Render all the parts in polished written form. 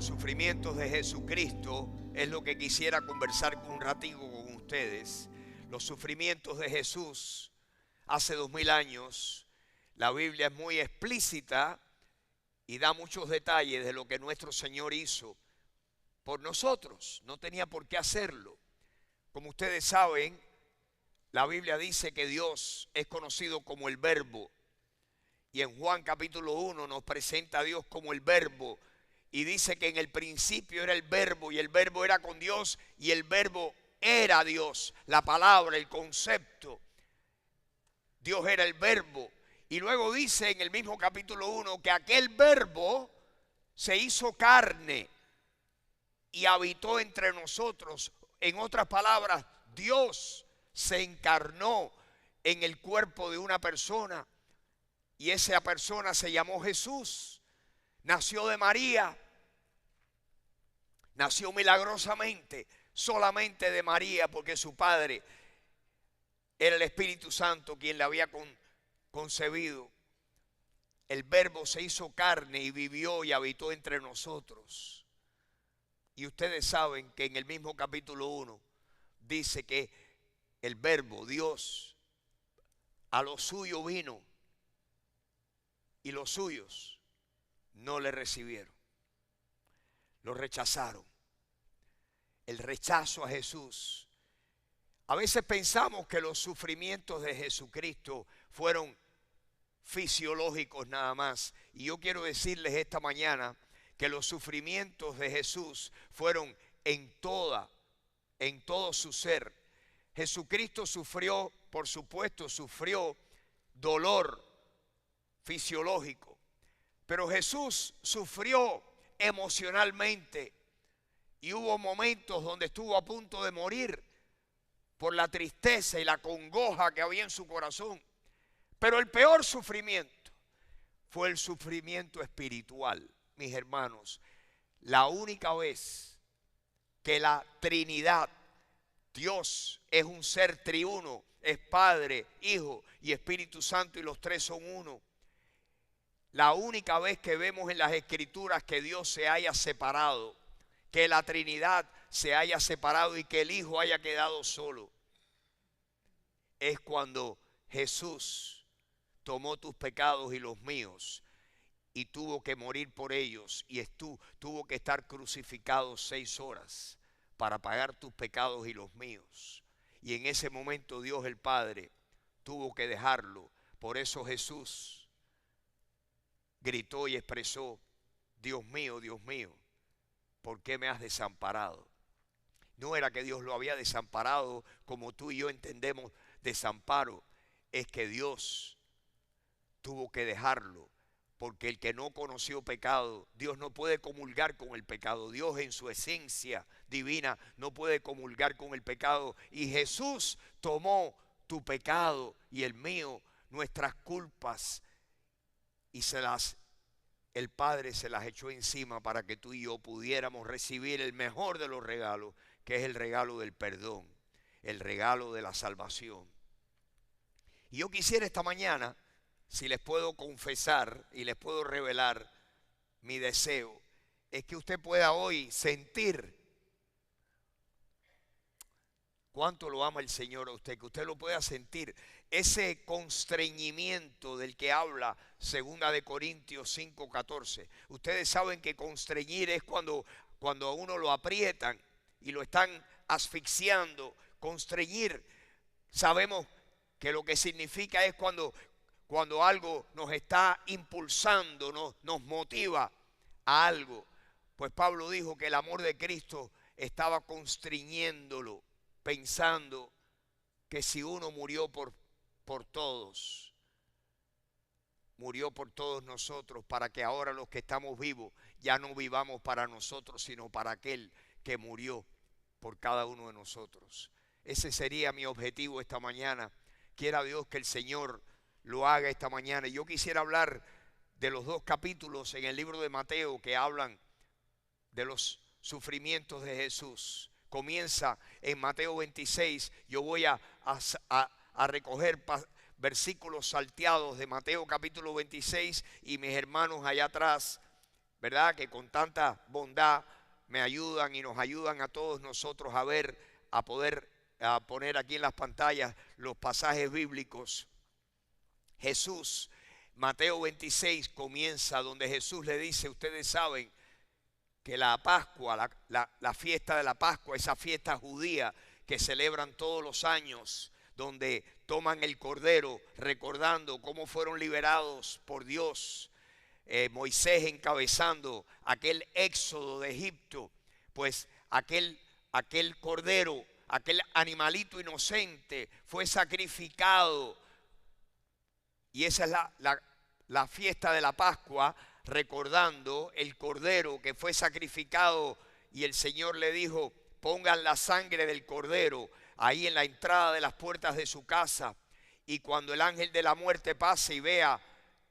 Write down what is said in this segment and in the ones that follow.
los sufrimientos de Jesucristo es lo que quisiera conversar un ratico con ustedes. Los sufrimientos de Jesús hace 2000 años. La Biblia es muy explícita y da muchos detalles de lo que nuestro Señor hizo por nosotros. No tenía por qué hacerlo. Como ustedes saben, la Biblia dice que Dios es conocido como el Verbo. Y en Juan capítulo 1 nos presenta a Dios como el Verbo. Y dice que en el principio era el Verbo y el Verbo era con Dios y el Verbo era Dios. La palabra, el concepto. Dios era el Verbo. Y luego dice en el mismo capítulo 1 que aquel Verbo se hizo carne y habitó entre nosotros. En otras palabras, Dios se encarnó en el cuerpo de una persona y esa persona se llamó Jesús. Nació de María, nació milagrosamente, solamente de María, porque su padre era el Espíritu Santo quien le había concebido. El Verbo se hizo carne y vivió y habitó entre nosotros. Y ustedes saben que en el mismo capítulo 1 dice que el Verbo, Dios, a lo suyo vino y los suyos no le recibieron. Lo rechazaron. El rechazo a Jesús. A veces pensamos que los sufrimientos de Jesucristo fueron fisiológicos nada más. Y yo quiero decirles esta mañana que los sufrimientos de Jesús fueron en todo su ser. Jesucristo sufrió, por supuesto, sufrió dolor fisiológico. Pero Jesús sufrió emocionalmente y hubo momentos donde estuvo a punto de morir por la tristeza y la congoja que había en su corazón. Pero el peor sufrimiento fue el sufrimiento espiritual, mis hermanos. La única vez que la Trinidad, Dios es un ser triuno, es Padre, Hijo y Espíritu Santo y los tres son uno. La única vez que vemos en las Escrituras que Dios se haya separado, que la Trinidad se haya separado y que el Hijo haya quedado solo, es cuando Jesús tomó tus pecados y los míos y tuvo que morir por ellos y tuvo que estar crucificado 6 horas para pagar tus pecados y los míos. Y en ese momento Dios el Padre tuvo que dejarlo. Por eso Jesús gritó y expresó: Dios mío, ¿por qué me has desamparado? No era que Dios lo había desamparado como tú y yo entendemos desamparo. Es que Dios tuvo que dejarlo. Porque el que no conoció pecado, Dios no puede comulgar con el pecado. Dios en su esencia divina no puede comulgar con el pecado. Y Jesús tomó tu pecado y el mío, nuestras culpas, y el Padre se las echó encima para que tú y yo pudiéramos recibir el mejor de los regalos, que es el regalo del perdón, el regalo de la salvación. Y yo quisiera esta mañana, si les puedo confesar y les puedo revelar mi deseo, es que usted pueda hoy sentir cuánto lo ama el Señor a usted, que usted lo pueda sentir, ese constreñimiento del que habla 2 Corintios 5:14. Ustedes saben que constreñir es cuando a uno lo aprietan y lo están asfixiando. Constreñir, sabemos que lo que significa es cuando algo nos está impulsando, nos motiva a algo. Pues Pablo dijo que el amor de Cristo estaba constriñéndolo, pensando que si uno murió por todos, murió por todos nosotros, para que ahora los que estamos vivos ya no vivamos para nosotros, sino para aquel que murió por cada uno de nosotros. Ese sería mi objetivo esta mañana. Quiera Dios que el Señor lo haga esta mañana. Y yo quisiera hablar de los 2 capítulos en el libro de Mateo que hablan de los sufrimientos de Jesús. Comienza en Mateo 26. Yo voy a recoger versículos salteados de Mateo capítulo 26 y mis hermanos allá atrás ¿verdad?, que con tanta bondad me ayudan y nos ayudan a todos nosotros a ver, a poder a poner aquí en las pantallas los pasajes bíblicos. Jesús, Mateo 26 comienza donde Jesús le dice, ustedes saben que la Pascua, la fiesta de la Pascua, esa fiesta judía que celebran todos los años, donde toman el cordero recordando cómo fueron liberados por Dios, Moisés encabezando aquel éxodo de Egipto, pues aquel cordero, aquel animalito inocente fue sacrificado. Y esa es la fiesta de la Pascua, recordando el cordero que fue sacrificado. Y el Señor le dijo, pongan la sangre del cordero ahí en la entrada de las puertas de su casa. Y cuando el ángel de la muerte pase y vea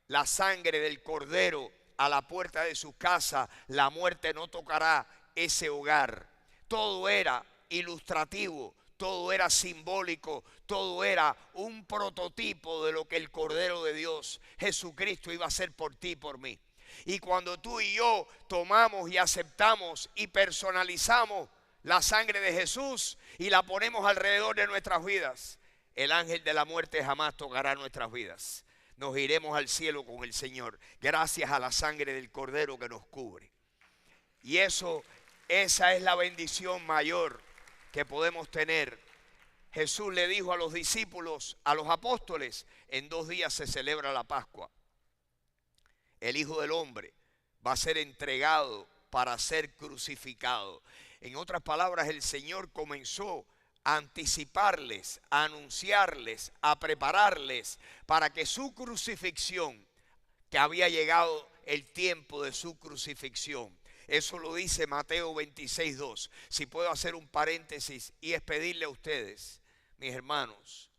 la sangre del cordero a la puerta de su casa, la muerte no tocará ese hogar. Todo era ilustrativo, todo era simbólico, todo era un prototipo de lo que el Cordero de Dios, Jesucristo, iba a hacer por ti y por mí. Y cuando tú y yo tomamos y aceptamos y personalizamos la sangre de Jesús y la ponemos alrededor de nuestras vidas, el ángel de la muerte jamás tocará nuestras vidas. Nos iremos al cielo con el Señor, gracias a la sangre del Cordero que nos cubre. Y esa es la bendición mayor que podemos tener. Jesús le dijo a los discípulos, a los apóstoles, en 2 días se celebra la Pascua. El Hijo del Hombre va a ser entregado para ser crucificado. En otras palabras, el Señor comenzó a anticiparles, a anunciarles, a prepararles para que su crucifixión, que había llegado el tiempo de su crucifixión. Eso lo dice Mateo 26:2. Si puedo hacer un paréntesis y es pedirle a ustedes, mis hermanos,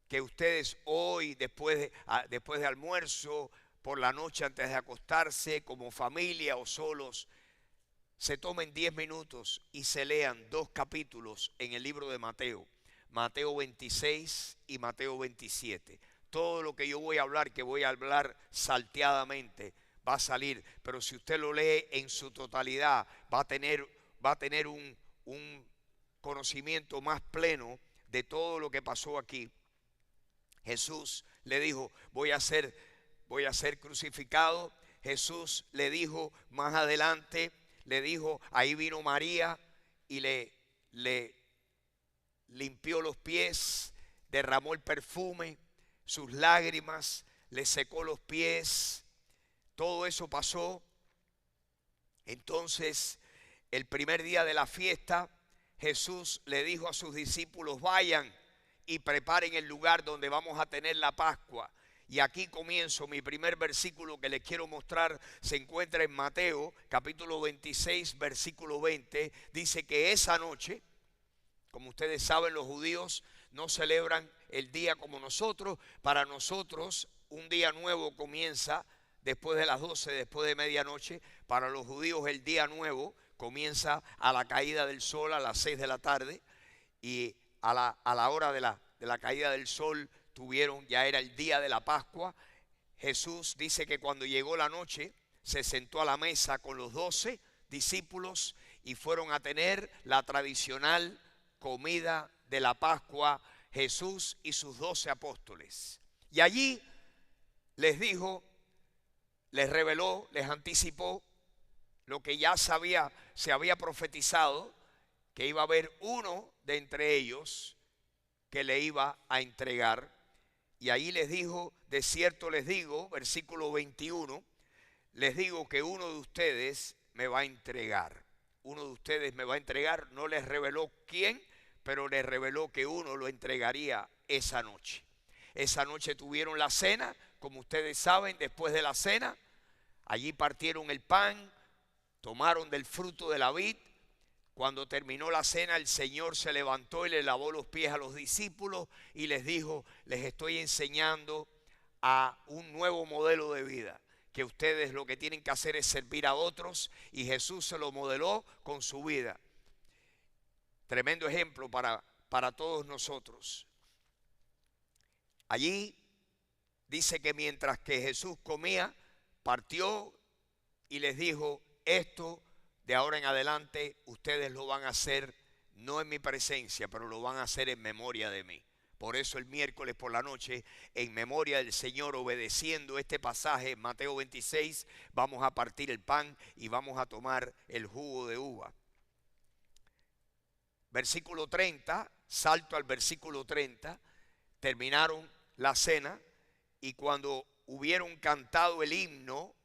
que ustedes hoy, después de almuerzo, por la noche antes de acostarse, como familia o solos, se tomen 10 minutos y se lean 2 capítulos en el libro de Mateo. Mateo 26 y Mateo 27. Todo lo que yo voy a hablar, que voy a hablar salteadamente, va a salir. Pero si usted lo lee en su totalidad, va a tener un conocimiento más pleno de todo lo que pasó aquí. Jesús le dijo, voy a ser crucificado. Jesús le dijo más adelante, le dijo, ahí vino María y le limpió los pies, derramó el perfume, sus lágrimas, le secó los pies. Todo eso pasó. Entonces, el primer día de la fiesta, Jesús le dijo a sus discípulos, vayan y preparen el lugar donde vamos a tener la Pascua. Y aquí comienzo, mi primer versículo que les quiero mostrar, se encuentra en Mateo, capítulo 26, versículo 20. Dice que esa noche, como ustedes saben, los judíos no celebran el día como nosotros. Para nosotros, un día nuevo comienza después de las 12, después de medianoche. Para los judíos, el día nuevo comienza a la caída del sol a las 6 de la tarde. Y a la hora de la caída del sol ya era el día de la Pascua. Jesús dice que cuando llegó la noche se sentó a la mesa con los 12 discípulos y fueron a tener la tradicional comida de la Pascua, Jesús y sus 12 apóstoles. Y allí les dijo, les reveló, les anticipó lo que ya se había profetizado, que iba a haber uno de entre ellos que le iba a entregar. Y ahí les dijo, de cierto les digo, versículo 21, les digo que uno de ustedes me va a entregar. Uno de ustedes me va a entregar. No les reveló quién, pero les reveló que uno lo entregaría esa noche. Esa noche tuvieron la cena, como ustedes saben. Después de la cena, allí partieron el pan, tomaron del fruto de la vid. Cuando terminó la cena, el Señor se levantó y le lavó los pies a los discípulos y les dijo, les estoy enseñando a un nuevo modelo de vida, que ustedes lo que tienen que hacer es servir a otros, y Jesús se lo modeló con su vida. Tremendo ejemplo para todos nosotros. Allí dice que mientras que Jesús comía, partió y les dijo: esto de ahora en adelante ustedes lo van a hacer no en mi presencia, pero lo van a hacer en memoria de mí. Por eso el miércoles por la noche, en memoria del Señor, obedeciendo este pasaje, Mateo 26, vamos a partir el pan y vamos a tomar el jugo de uva. Versículo 30, salto al versículo 30, terminaron la cena y cuando hubieron cantado el himno,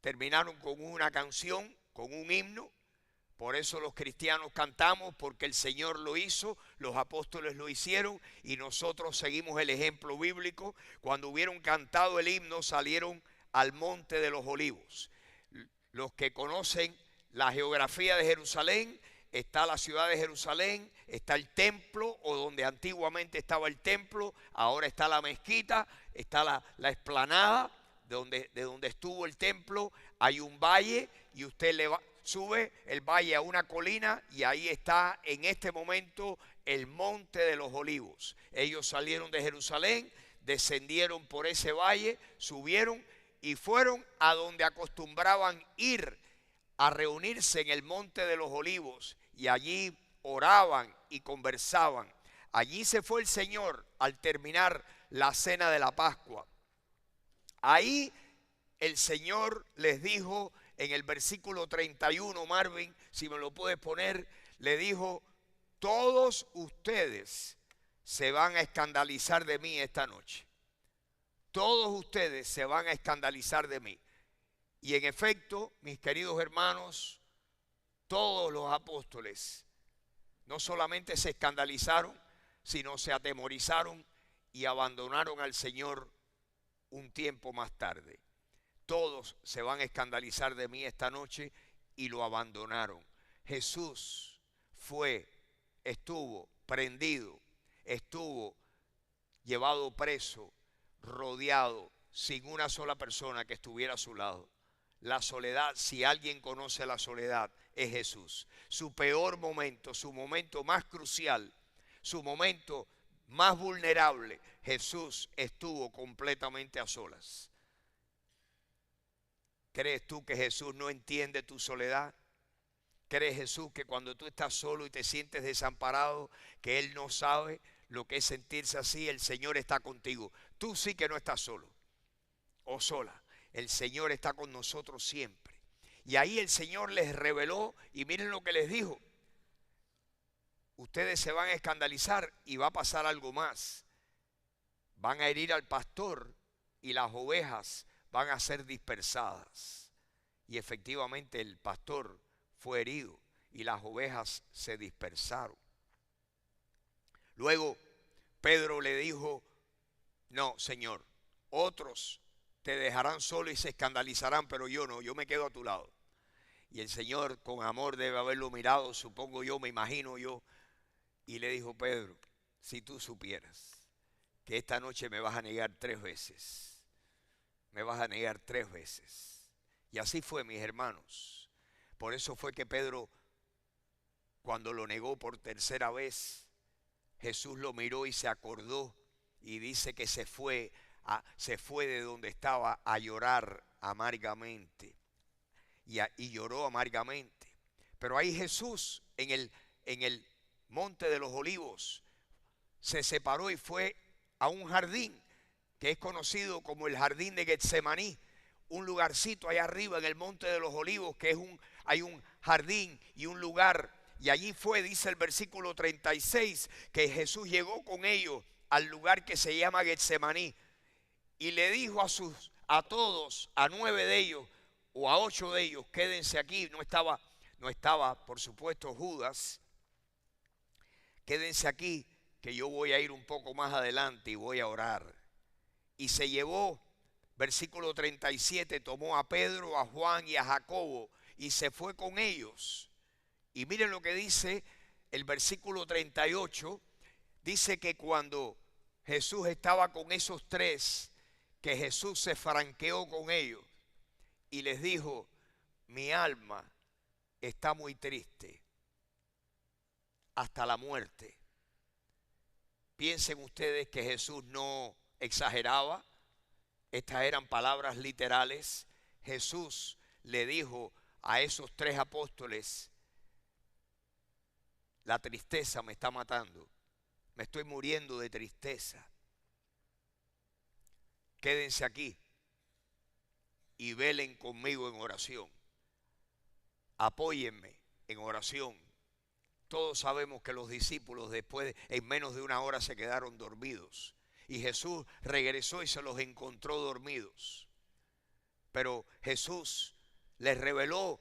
terminaron con una canción, con un himno. Por eso los cristianos cantamos, porque el Señor lo hizo, los apóstoles lo hicieron y nosotros seguimos el ejemplo bíblico. Cuando hubieron cantado el himno, salieron al monte de los olivos. Los que conocen la geografía de Jerusalén, está la ciudad de Jerusalén, está el templo, o donde antiguamente estaba el templo, ahora está la mezquita, está la explanada de donde estuvo el templo. Hay un valle y usted sube el valle a una colina y ahí está en este momento el monte de los olivos. Ellos salieron de Jerusalén, descendieron por ese valle, subieron y fueron a donde acostumbraban ir a reunirse en el monte de los olivos, y allí oraban y conversaban. Allí se fue el Señor al terminar la cena de la Pascua. Ahí el Señor les dijo en el versículo 31, Marvin, si me lo puedes poner, le dijo: todos ustedes se van a escandalizar de mí esta noche. Todos ustedes se van a escandalizar de mí. Y en efecto, mis queridos hermanos, todos los apóstoles no solamente se escandalizaron, sino se atemorizaron y abandonaron al Señor un tiempo más tarde. Todos se van a escandalizar de mí esta noche y lo abandonaron. Jesús estuvo prendido, estuvo llevado preso, rodeado, sin una sola persona que estuviera a su lado. La soledad, si alguien conoce la soledad, es Jesús. Su peor momento, su momento más crucial, su momento más vulnerable, Jesús estuvo completamente a solas. ¿Crees tú que Jesús no entiende tu soledad? ¿Crees, Jesús, que cuando tú estás solo y te sientes desamparado, que Él no sabe lo que es sentirse así? El Señor está contigo. Tú sí que no estás solo o sola. El Señor está con nosotros siempre. Y ahí el Señor les reveló, y miren lo que les dijo: ustedes se van a escandalizar y va a pasar algo más. Van a herir al pastor y las ovejas van a ser dispersadas. Y efectivamente el pastor fue herido y las ovejas se dispersaron. Luego Pedro le dijo: no, Señor, otros te dejarán solo y se escandalizarán, pero yo no, yo me quedo a tu lado. Y el Señor con amor debe haberlo mirado, supongo yo, me imagino yo, y le dijo: Pedro, si tú supieras que esta noche me vas a negar 3 veces, me vas a negar 3 veces. Y así fue, mis hermanos. Por eso fue que Pedro, cuando lo negó por 3ª vez, Jesús lo miró y se acordó, y dice que se fue de donde estaba a llorar amargamente. Y lloró amargamente. Pero ahí Jesús en el monte de los olivos se separó y fue a un jardín que es conocido como el jardín de Getsemaní, un lugarcito allá arriba en el monte de los olivos, que hay un jardín y un lugar. Y allí fue, dice el versículo 36, que Jesús llegó con ellos al lugar que se llama Getsemaní y le dijo a todos, a 9 de ellos o a 8 de ellos: quédense aquí. No estaba, por supuesto, Judas. Quédense aquí, que yo voy a ir un poco más adelante y voy a orar. Y se llevó, versículo 37, tomó a Pedro, a Juan y a Jacobo y se fue con ellos. Y miren lo que dice el versículo 38. Dice que cuando Jesús estaba con esos 3, que Jesús se franqueó con ellos y les dijo: mi alma está muy triste hasta la muerte. Piensen ustedes que Jesús no exageraba. Estas eran palabras literales. Jesús le dijo a esos 3 apóstoles: la tristeza me está matando, me estoy muriendo de tristeza. Quédense aquí y velen conmigo en oración. Apóyenme en oración. Todos sabemos que los discípulos después, en menos de 1 hora, se quedaron dormidos. Y Jesús regresó y se los encontró dormidos. Pero Jesús les reveló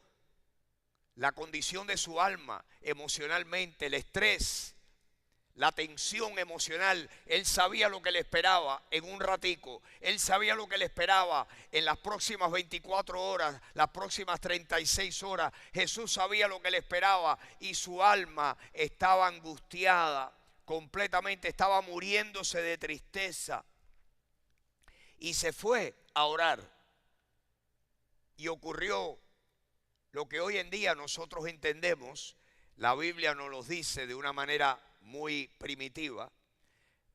la condición de su alma emocionalmente, el estrés, la tensión emocional. Él sabía lo que le esperaba en un ratico. Él sabía lo que le esperaba en las próximas 24 horas, las próximas 36 horas. Jesús sabía lo que le esperaba y su alma estaba angustiada completamente, estaba muriéndose de tristeza. Y se fue a orar. Y ocurrió lo que hoy en día nosotros entendemos. La Biblia nos lo dice de una manera muy primitiva,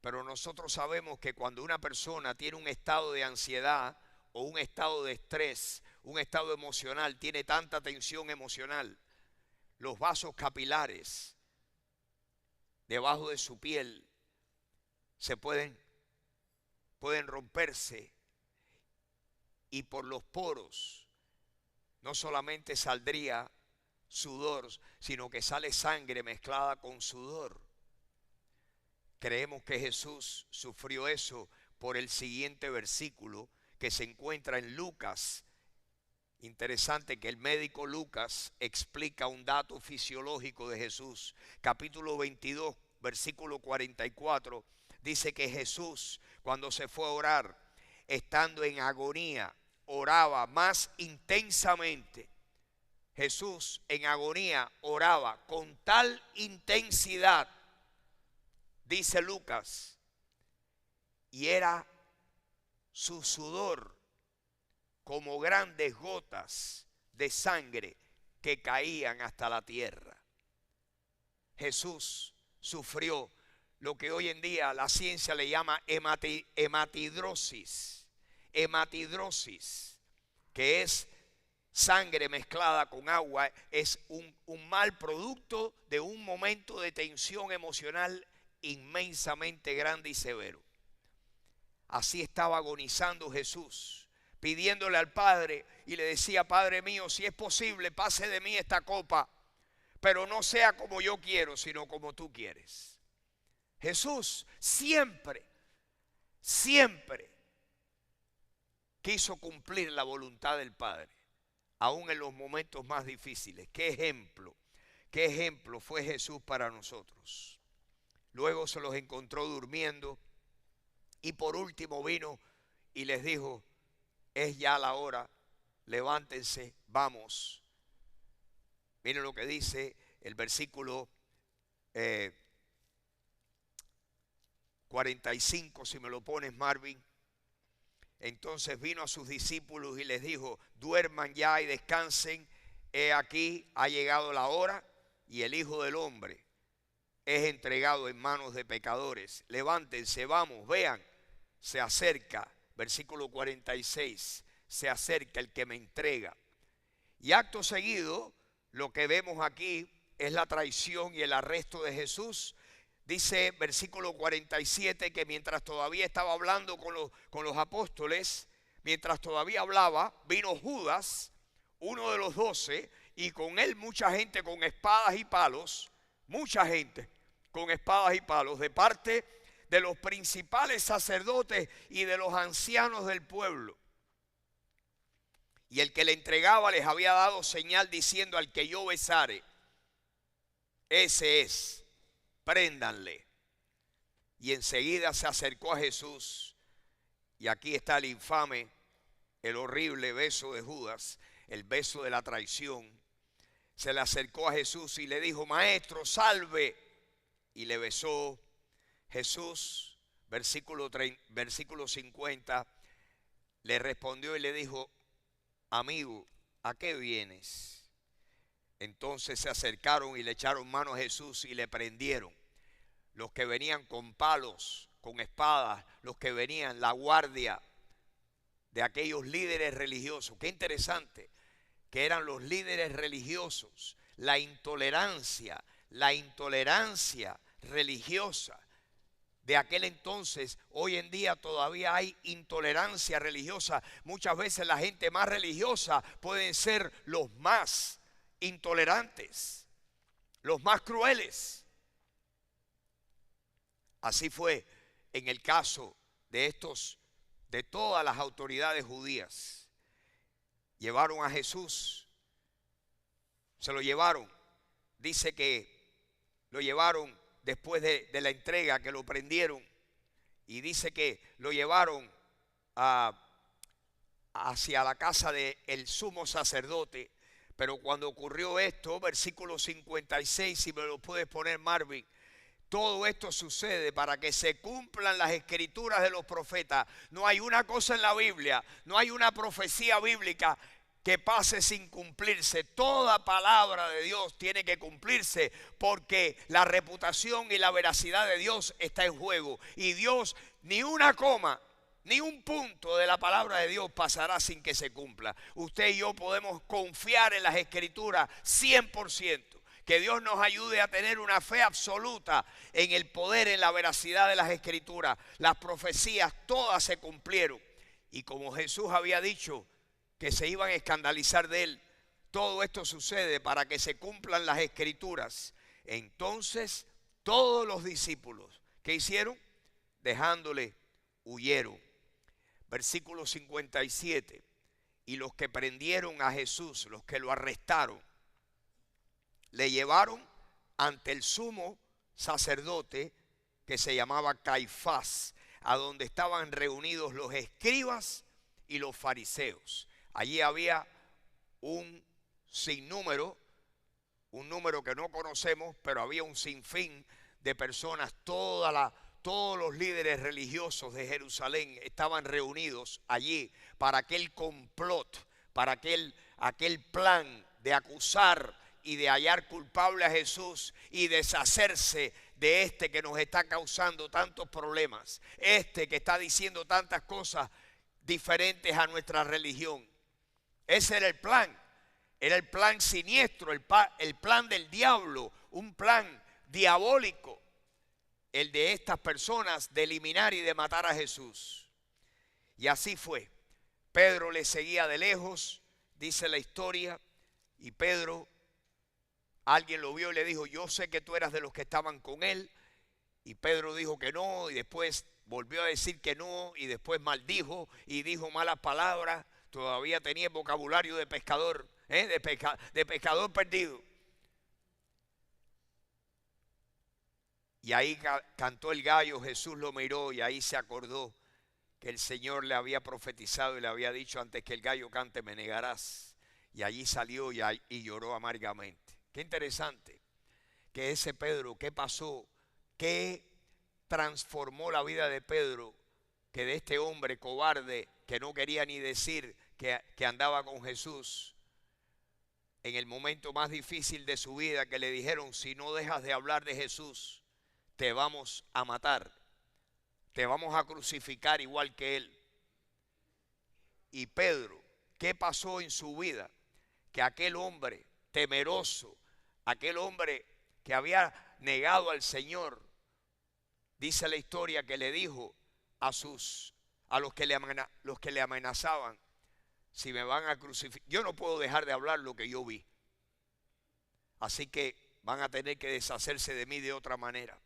pero nosotros sabemos que cuando una persona tiene un estado de ansiedad o un estado de estrés, un estado emocional, tiene tanta tensión emocional, los vasos capilares debajo de su piel se pueden romperse, y por los poros no solamente saldría sudor, sino que sale sangre mezclada con sudor. Creemos que Jesús sufrió eso por el siguiente versículo que se encuentra en Lucas. Interesante que el médico Lucas explica un dato fisiológico de Jesús. Capítulo 22, versículo 44, dice que Jesús, cuando se fue a orar, estando en agonía, oraba más intensamente. Jesús en agonía oraba con tal intensidad, dice Lucas, y era su sudor como grandes gotas de sangre que caían hasta la tierra. Jesús sufrió lo que hoy en día la ciencia le llama hematidrosis. Hematidrosis, que es sangre mezclada con agua, es un mal producto de un momento de tensión emocional inmensamente grande y severo. Así estaba agonizando Jesús, pidiéndole al Padre, y le decía: Padre mío, si es posible, pase de mí esta copa, pero no sea como yo quiero, sino como tú quieres. Jesús siempre quiso cumplir la voluntad del Padre, aún en los momentos más difíciles. Qué ejemplo fue Jesús para nosotros. Luego se los encontró durmiendo, y por último vino y les dijo: es ya la hora, levántense, vamos. Miren lo que dice el versículo 45, si me lo pones, Marvin. Entonces vino a sus discípulos y les dijo: duerman ya y descansen. He aquí, ha llegado la hora, y el Hijo del Hombre es entregado en manos de pecadores. Levántense, vamos, vean, se acerca, versículo 46, se acerca el que me entrega. Y acto seguido, lo que vemos aquí es la traición y el arresto de Jesús. Dice versículo 47 que mientras todavía estaba hablando con los apóstoles, mientras todavía hablaba, vino Judas, uno de los 12, y con él mucha gente con espadas y palos, mucha gente con espadas y palos, de parte de los principales sacerdotes y de los ancianos del pueblo. Y el que le entregaba les había dado señal diciendo: al que yo besare, ese es, préndanle. Y enseguida se acercó a Jesús, y aquí está el infame, el horrible beso de Judas, el beso de la traición. Se le acercó a Jesús y le dijo: Maestro, salve. Y le besó. Jesús, versículo 50, le respondió y le dijo: amigo, ¿a qué vienes? Entonces se acercaron y le echaron mano a Jesús y le prendieron. Los que venían con palos, con espadas, los que venían, la guardia de aquellos líderes religiosos. Qué interesante. que eran los líderes religiosos, la intolerancia religiosa de aquel entonces. Hoy en día todavía hay intolerancia religiosa. Muchas veces la gente más religiosa pueden ser los más intolerantes, los más crueles. Así fue en el caso de todas las autoridades judías. Llevaron a Jesús, se lo llevaron. Dice que lo llevaron después de la entrega, que lo prendieron. Y dice que lo llevaron hacia la casa del sumo sacerdote. Pero cuando ocurrió esto, versículo 56, si me lo puedes poner, Marvin. Todo esto sucede para que se cumplan las escrituras de los profetas. No hay una cosa en la Biblia, no hay una profecía bíblica que pase sin cumplirse. Toda palabra de Dios tiene que cumplirse, porque la reputación y la veracidad de Dios está en juego. Y Dios, ni una coma, ni un punto de la palabra de Dios pasará sin que se cumpla. Usted y yo podemos confiar en las escrituras 100%. Que Dios nos ayude a tener una fe absoluta en el poder, en la veracidad de las escrituras. Las profecías todas se cumplieron. Y como Jesús había dicho que se iban a escandalizar de él, todo esto sucede para que se cumplan las escrituras. Entonces todos los discípulos, ¿qué hicieron? Dejándole, huyeron. Versículo 57. Y los que prendieron a Jesús, los que lo arrestaron, le llevaron ante el sumo sacerdote, que se llamaba Caifás, a donde estaban reunidos los escribas y los fariseos. Allí había un sinnúmero, un número que no conocemos, pero había un sinfín de personas. Todos los líderes religiosos de Jerusalén estaban reunidos allí para aquel complot, para aquel plan de acusar y de hallar culpable a Jesús y deshacerse de este que nos está causando tantos problemas, este que está diciendo tantas cosas diferentes a nuestra religión. Ese era el plan siniestro, el plan del diablo, un plan diabólico, el de estas personas de eliminar y de matar a Jesús. Y así fue. Pedro le seguía de lejos, dice la historia, y Pedro, alguien lo vio y le dijo: yo sé que tú eras de los que estaban con él. Y Pedro dijo que no, y después volvió a decir que no, y después maldijo y dijo malas palabras. Todavía tenía el vocabulario de pescador, de pescador perdido. Y ahí cantó el gallo, Jesús lo miró y ahí se acordó que el Señor le había profetizado y le había dicho: antes que el gallo cante me negarás. Y allí salió y lloró amargamente. Qué interesante que ese Pedro, ¿qué pasó? ¿Qué transformó la vida de Pedro? Que de este hombre cobarde que no quería ni decir que andaba con Jesús, en el momento más difícil de su vida, que le dijeron: si no dejas de hablar de Jesús, te vamos a matar, te vamos a crucificar igual que él. Y Pedro, ¿qué pasó en su vida? Que aquel hombre temeroso, aquel hombre que había negado al Señor, dice la historia que le dijo a los que le amenazaban: si me van a crucificar, yo no puedo dejar de hablar lo que yo vi, así que van a tener que deshacerse de mí de otra manera.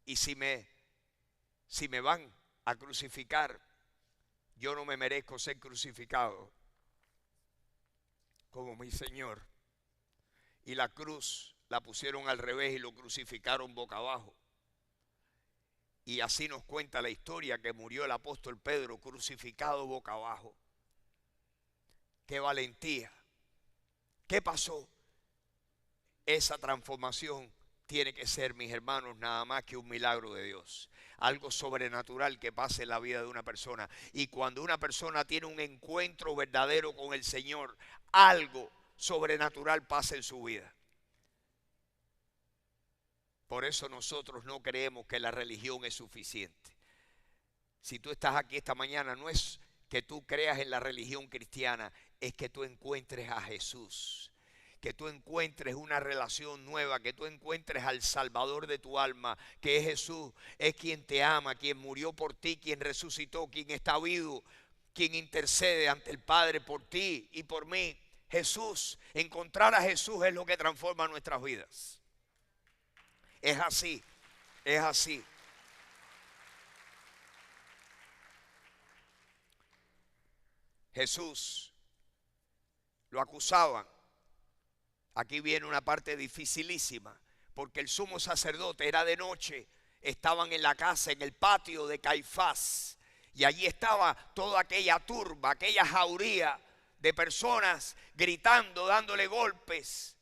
Y si me van a crucificar, yo no me merezco ser crucificado como mi Señor. Y la cruz la pusieron al revés y lo crucificaron boca abajo. Y así nos cuenta la historia que murió el apóstol Pedro crucificado boca abajo. ¡Qué valentía! ¿Qué pasó? Esa transformación tiene que ser, mis hermanos, nada más que un milagro de Dios. Algo sobrenatural que pase en la vida de una persona. Y cuando una persona tiene un encuentro verdadero con el Señor, algo sobrenatural pasa en su vida. Por eso nosotros no creemos que la religión es suficiente. Si tú estás aquí esta mañana, no es que tú creas en la religión cristiana, es que tú encuentres a Jesús, que tú encuentres una relación nueva, que tú encuentres al Salvador de tu alma, que es Jesús, es quien te ama, quien murió por ti, quien resucitó, quien está vivo, quien intercede ante el Padre por ti y por mí. Jesús, encontrar a Jesús es lo que transforma nuestras vidas. Es así, es así. Jesús lo acusaban. Aquí viene una parte dificilísima, porque el sumo sacerdote era de noche, estaban en la casa, en el patio de Caifás, y allí estaba toda aquella turba, aquella jauría de personas gritando, dándole golpes.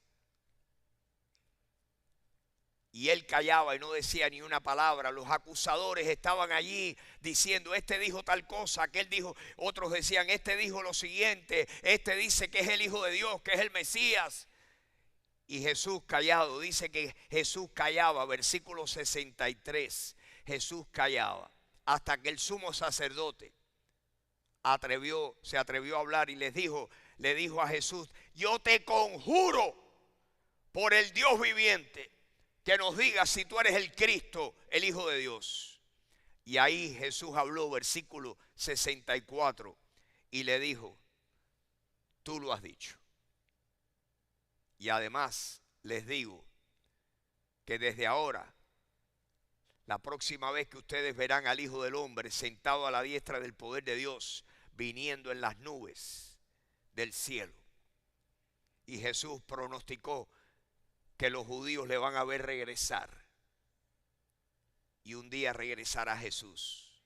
Y él callaba y no decía ni una palabra. Los acusadores estaban allí diciendo, este dijo tal cosa, aquel dijo, otros decían, este dijo lo siguiente, este dice que es el Hijo de Dios, que es el Mesías. Y Jesús callado, dice que Jesús callaba, versículo 63, Jesús callaba, hasta que el sumo sacerdote se atrevió a hablar y le dijo a Jesús, yo te conjuro por el Dios viviente, que nos digas si tú eres el Cristo, el Hijo de Dios. Y ahí Jesús habló, versículo 64, y le dijo, tú lo has dicho. Y además les digo que desde ahora, la próxima vez que ustedes verán al Hijo del Hombre sentado a la diestra del poder de Dios, viniendo en las nubes del cielo. Y Jesús pronosticó que los judíos le van a ver regresar. Y un día regresará Jesús.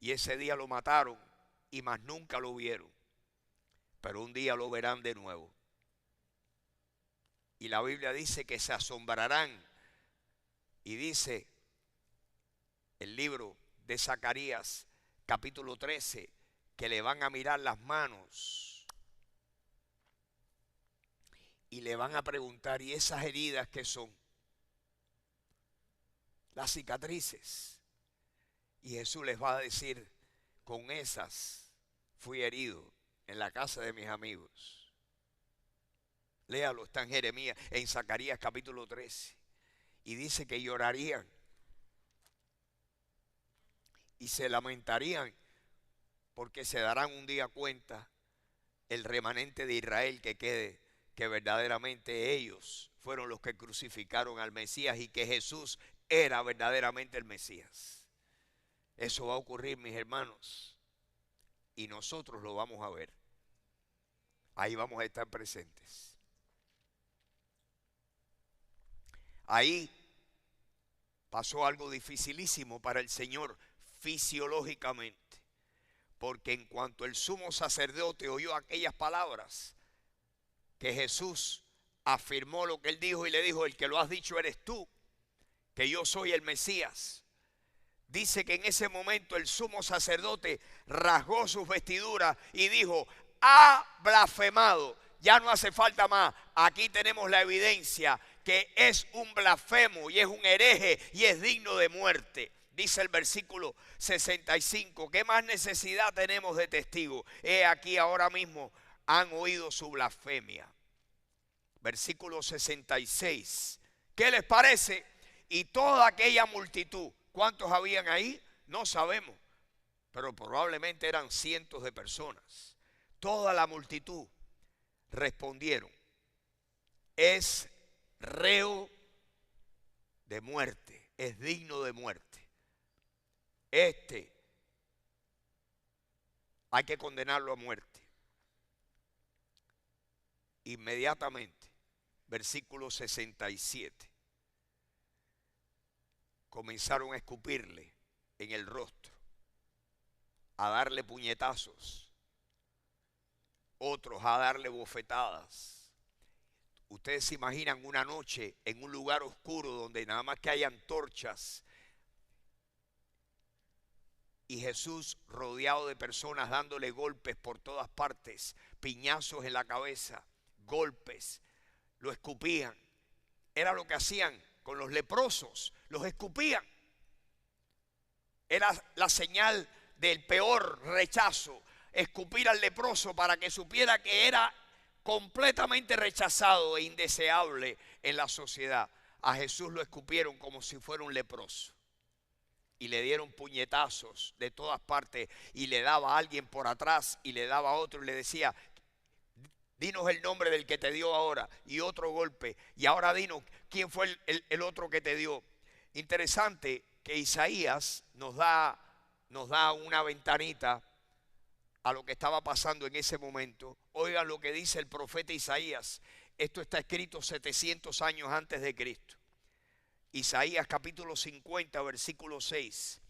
Y ese día lo mataron y más nunca lo vieron. Pero un día lo verán de nuevo. Y la Biblia dice que se asombrarán. Y dice el libro de Zacarías, capítulo 13, que le van a mirar las manos. Y le van a preguntar, ¿y esas heridas qué son? Las cicatrices. Y Jesús les va a decir, con esas fui herido en la casa de mis amigos. Léalo, está en Jeremías, en Zacarías capítulo 13. Y dice que llorarían y se lamentarían, porque se darán un día cuenta el remanente de Israel que quede, que verdaderamente ellos fueron los que crucificaron al Mesías y que Jesús era verdaderamente el Mesías. Eso va a ocurrir, mis hermanos, y nosotros lo vamos a ver. Ahí vamos a estar presentes. Ahí pasó algo dificilísimo para el Señor fisiológicamente, porque en cuanto el sumo sacerdote oyó aquellas palabras, que Jesús afirmó lo que él dijo y le dijo, el que lo has dicho eres tú, que yo soy el Mesías. Dice que en ese momento el sumo sacerdote rasgó sus vestiduras y dijo, ha blasfemado, ya no hace falta más, aquí tenemos la evidencia que es un blasfemo y es un hereje y es digno de muerte. Dice el versículo 65, ¿qué más necesidad tenemos de testigos? He aquí ahora mismo han oído su blasfemia. Versículo 66. ¿Qué les parece? Y toda aquella multitud, ¿cuántos habían ahí? No sabemos, pero probablemente eran cientos de personas. Toda la multitud respondieron, es reo de muerte, es digno de muerte. Hay que condenarlo a muerte. Inmediatamente, versículo 67, comenzaron a escupirle en el rostro, a darle puñetazos, otros a darle bofetadas. Ustedes se imaginan una noche en un lugar oscuro donde nada más que hay antorchas y Jesús rodeado de personas dándole golpes por todas partes, piñazos en la cabeza, golpes, lo escupían. Era lo que hacían con los leprosos, los escupían. Era la señal del peor rechazo. escupir al leproso para que supiera que era completamente rechazado e indeseable en la sociedad. A Jesús lo escupieron como si fuera un leproso. Y le dieron puñetazos de todas partes. Y le daba a alguien por atrás y le daba a otro y le decía: dinos el nombre del que te dio ahora. Y otro golpe. Y ahora dinos quién fue el otro que te dio. Interesante que Isaías nos da una ventanita a lo que estaba pasando en ese momento. Oigan lo que dice el profeta Isaías. Esto está escrito 700 años antes de Cristo. Isaías capítulo 50, versículo 6.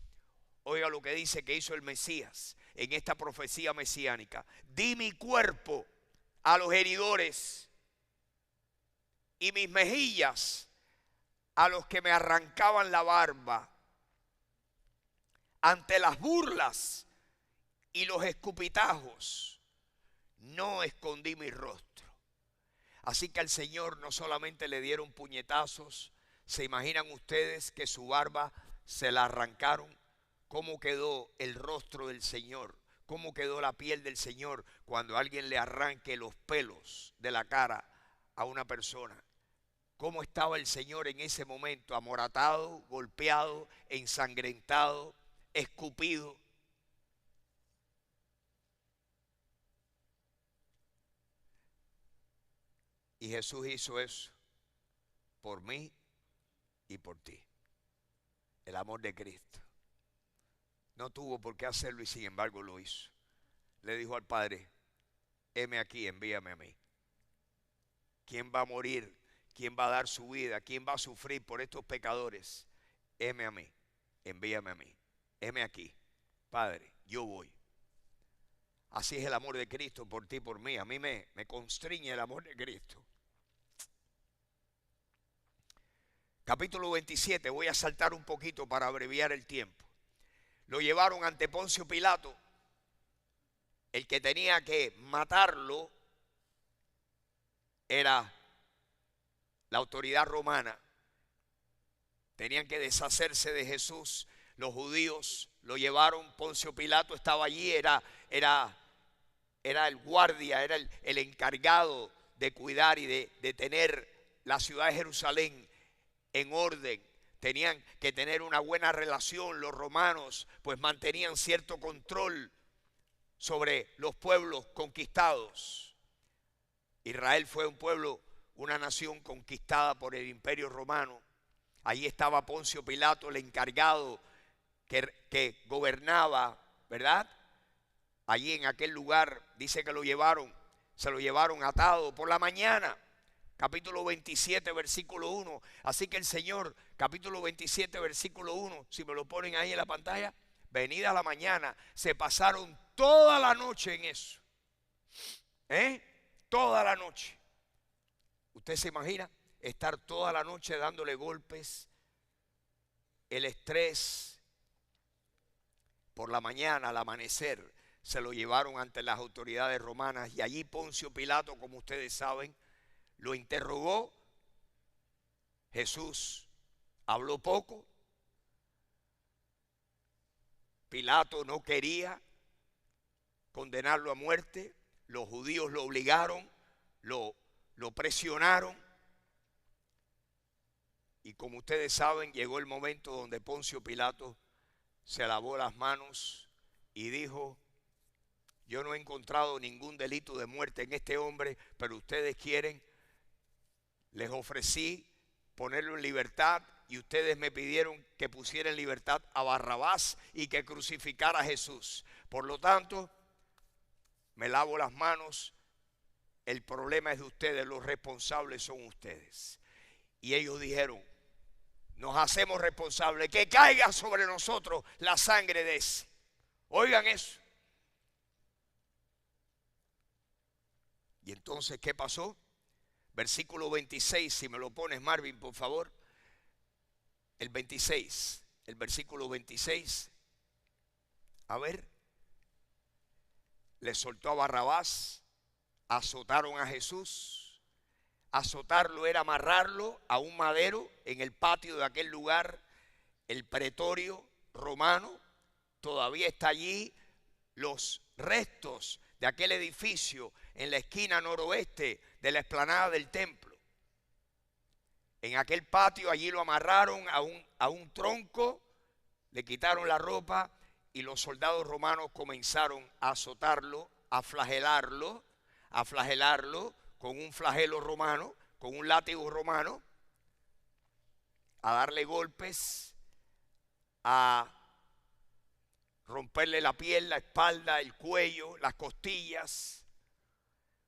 Oiga lo que dice que hizo el Mesías en esta profecía mesiánica. Di mi cuerpo a los heridores y mis mejillas a los que me arrancaban la barba. Ante las burlas y los escupitajos no escondí mi rostro. Así que al Señor no solamente le dieron puñetazos. ¿Se imaginan ustedes que su barba se la arrancaron? ¿Cómo quedó el rostro del Señor? ¿Cómo quedó la piel del Señor cuando alguien le arranque los pelos de la cara a una persona? ¿Cómo estaba el Señor en ese momento? Amoratado, golpeado, ensangrentado, escupido. Y Jesús hizo eso por mí y por ti. El amor de Cristo. No tuvo por qué hacerlo y sin embargo lo hizo. Le dijo al Padre: heme aquí, envíame a mí. ¿Quién va a morir? ¿Quién va a dar su vida? ¿Quién va a sufrir por estos pecadores? Heme a mí, envíame a mí. Heme aquí, Padre, yo voy. Así es el amor de Cristo por ti y por mí. A mí me constriñe el amor de Cristo. Capítulo 27, voy a saltar un poquito para abreviar el tiempo. Lo llevaron ante Poncio Pilato. El que tenía que matarlo era la autoridad romana. Tenían que deshacerse de Jesús. Los judíos lo llevaron. Poncio Pilato estaba allí, era el guardia, era el encargado de cuidar y de tener la ciudad de Jerusalén en orden. Tenían que tener una buena relación. Los romanos pues mantenían cierto control sobre los pueblos conquistados. Israel fue un pueblo, una nación conquistada por el Imperio Romano. Allí estaba Poncio Pilato, el encargado que gobernaba, ¿verdad? Allí en aquel lugar dice que se lo llevaron atado por la mañana. Capítulo 27, versículo 1. Así que el Señor, capítulo 27, versículo 1, si me lo ponen ahí en la pantalla, venida la mañana, se pasaron toda la noche en eso. Toda la noche. ¿Usted se imagina estar toda la noche dándole golpes? El estrés. Por la mañana, al amanecer, se lo llevaron ante las autoridades romanas y allí Poncio Pilato, como ustedes saben, lo interrogó. Jesús habló poco. Pilato no quería condenarlo a muerte. Los judíos lo obligaron, lo presionaron. Y como ustedes saben, llegó el momento donde Poncio Pilato se lavó las manos y dijo: yo no he encontrado ningún delito de muerte en este hombre, pero ustedes quieren. Les ofrecí ponerlo en libertad y ustedes me pidieron que pusiera en libertad a Barrabás y que crucificara a Jesús. Por lo tanto, me lavo las manos. El problema es de ustedes, los responsables son ustedes. Y ellos dijeron: nos hacemos responsables, que caiga sobre nosotros la sangre de ese. Oigan eso. Y entonces, ¿qué pasó? Versículo 26, si me lo pones, Marvin, por favor. El versículo 26. A ver. Le soltó a Barrabás, azotaron a Jesús. Azotarlo era amarrarlo a un madero en el patio de aquel lugar. El pretorio romano todavía está allí. Los restos de aquel edificio en la esquina noroeste de la explanada del templo. En aquel patio allí lo amarraron a un tronco, le quitaron la ropa y los soldados romanos comenzaron a azotarlo, a flagelarlo con un flagelo romano, con un látigo romano, a darle golpes, a romperle la piel, la espalda, el cuello, las costillas.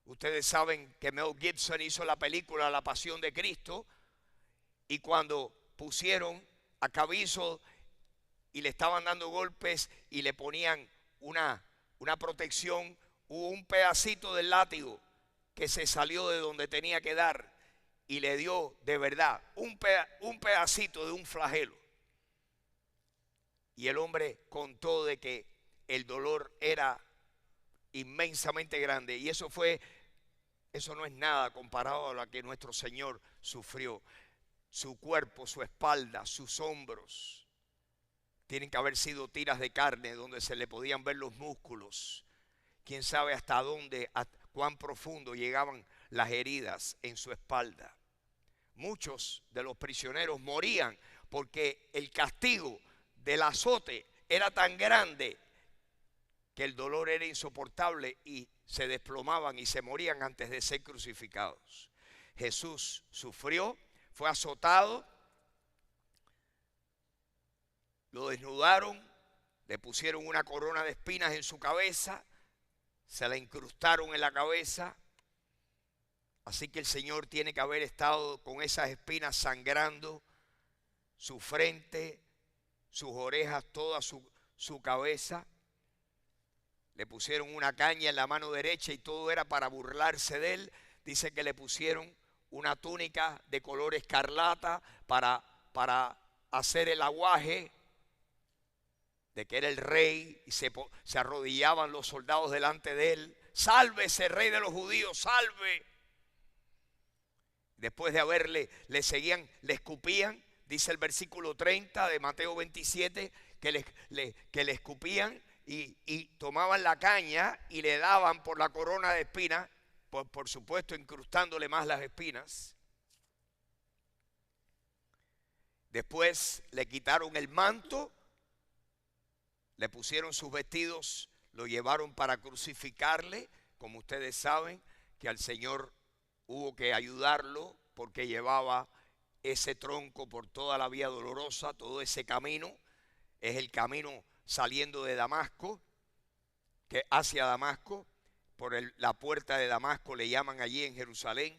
Ustedes saben que Mel Gibson hizo la película La Pasión de Cristo, y cuando pusieron a Cavizo y le estaban dando golpes y le ponían una protección, hubo un pedacito del látigo que se salió de donde tenía que dar y le dio de verdad un pedacito de un flagelo. Y el hombre contó de que el dolor era inmensamente grande, y eso no es nada comparado a lo que nuestro Señor sufrió. Su cuerpo, su espalda, sus hombros tienen que haber sido tiras de carne donde se le podían ver los músculos. Quién sabe hasta dónde, cuán profundo llegaban las heridas en su espalda. Muchos de los prisioneros morían porque el castigo del azote era tan grande que el dolor era insoportable y se desplomaban y se morían antes de ser crucificados. Jesús sufrió, fue azotado, lo desnudaron, le pusieron una corona de espinas en su cabeza, se la incrustaron en la cabeza. Así que el Señor tiene que haber estado con esas espinas sangrando, su frente, sus orejas, toda su cabeza. Le pusieron una caña en la mano derecha y todo era para burlarse de él. Dice que le pusieron una túnica de color escarlata para hacer el aguaje de que era el rey, y se arrodillaban los soldados delante de él. ¡Sálvese, rey de los judíos, salve! Después de le escupían, dice el versículo 30 de Mateo 27, que le escupían y tomaban la caña y le daban por la corona de espinas, por supuesto incrustándole más las espinas. Después le quitaron el manto, le pusieron sus vestidos, lo llevaron para crucificarle. Como ustedes saben que al Señor hubo que ayudarlo porque llevaba ese tronco por toda la vía dolorosa, todo ese camino. Es el camino saliendo de Damasco, que hacia Damasco, por la puerta de Damasco le llaman allí en Jerusalén.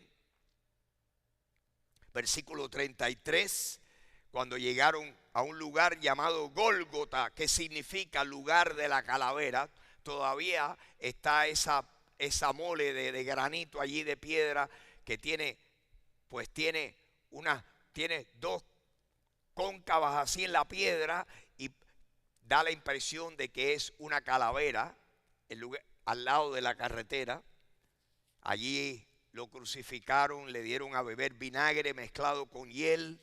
Versículo 33, cuando llegaron a un lugar llamado Gólgota, que significa lugar de la calavera, todavía está esa mole de granito allí, de piedra, que tiene dos cóncavas así en la piedra y da la impresión de que es una calavera, al lado de la carretera. Allí lo crucificaron, le dieron a beber vinagre mezclado con hiel.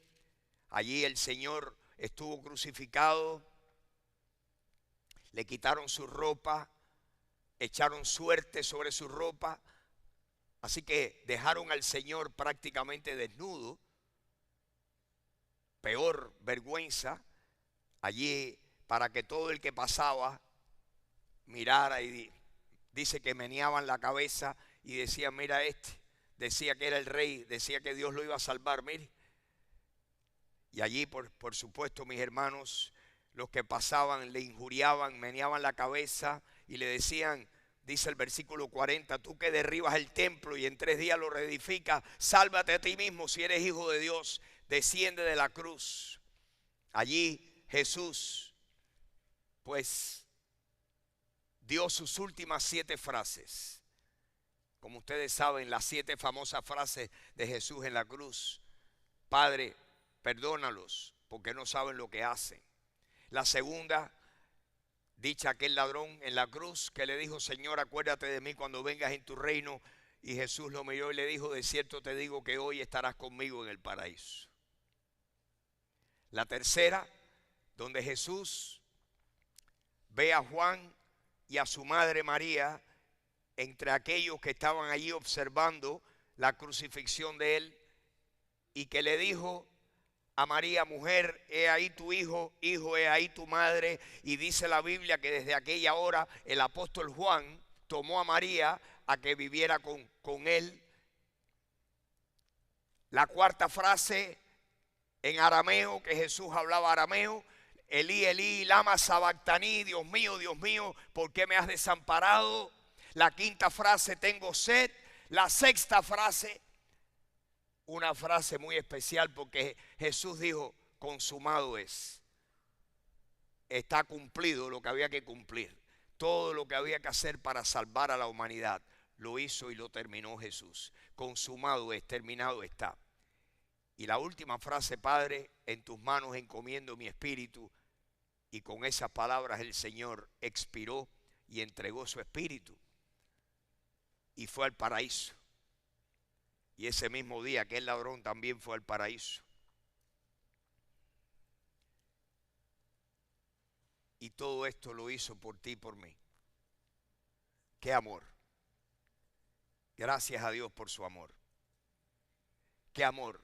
Allí el Señor estuvo crucificado, le quitaron su ropa, echaron suerte sobre su ropa, así que dejaron al Señor prácticamente desnudo. Peor vergüenza allí, para que todo el que pasaba mirara, y dice que meneaban la cabeza y decían: mira, decía que era el rey, decía que Dios lo iba a salvar, mire. Y allí por supuesto, mis hermanos, los que pasaban le injuriaban, meneaban la cabeza y le decían, dice el versículo 40, tú que derribas el templo y en 3 días lo reedificas, sálvate a ti mismo si eres hijo de Dios, desciende de la cruz. Allí Jesús pues dio sus últimas 7 frases. Como ustedes saben, las 7 famosas frases de Jesús en la cruz: Padre, perdónalos porque no saben lo que hacen. La segunda, dicha aquel ladrón en la cruz que le dijo: Señor, acuérdate de mí cuando vengas en tu reino. Y Jesús lo miró y le dijo: de cierto te digo que hoy estarás conmigo en el paraíso. La tercera, donde Jesús ve a Juan y a su madre María, entre aquellos que estaban allí observando la crucifixión de él, y que le dijo a María: mujer, he ahí tu hijo, hijo, he ahí tu madre. Y dice la Biblia que desde aquella hora el apóstol Juan tomó a María a que viviera con él. La cuarta frase en arameo, que Jesús hablaba arameo: Elí, Elí, lama sabactaní, Dios mío, ¿por qué me has desamparado? La quinta frase: tengo sed. La sexta frase, una frase muy especial, porque Jesús dijo: consumado es. Está cumplido lo que había que cumplir. Todo lo que había que hacer para salvar a la humanidad lo hizo y lo terminó Jesús. Consumado es, terminado está. Y la última frase: Padre, en tus manos encomiendo mi espíritu. Y con esas palabras el Señor expiró y entregó su espíritu y fue al paraíso. Y ese mismo día aquel ladrón también fue al paraíso. Y todo esto lo hizo por ti y por mí. ¡Qué amor! Gracias a Dios por su amor. ¡Qué amor!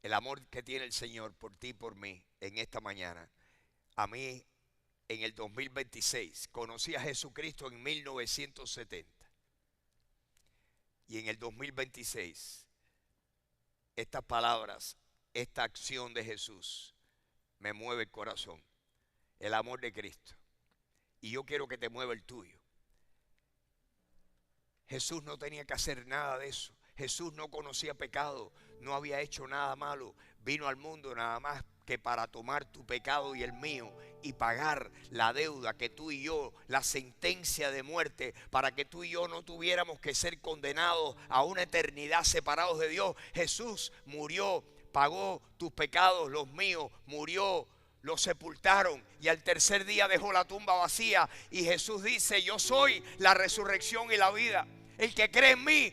El amor que tiene el Señor por ti y por mí en esta mañana. A mí, en el 2026, conocí a Jesucristo en 1970. Y en el 2026, estas palabras, esta acción de Jesús me mueve el corazón. El amor de Cristo. Y yo quiero que te mueva el tuyo. Jesús no tenía que hacer nada de eso. Jesús no conocía pecado, no había hecho nada malo. Vino al mundo nada más que para tomar tu pecado y el mío y pagar la deuda que tú y yo, la sentencia de muerte, para que tú y yo no tuviéramos que ser condenados a una eternidad separados de Dios. Jesús murió, pagó tus pecados, los míos, murió, lo sepultaron y al tercer día dejó la tumba vacía. Y Jesús dice: yo soy la resurrección y la vida. El que cree en mí,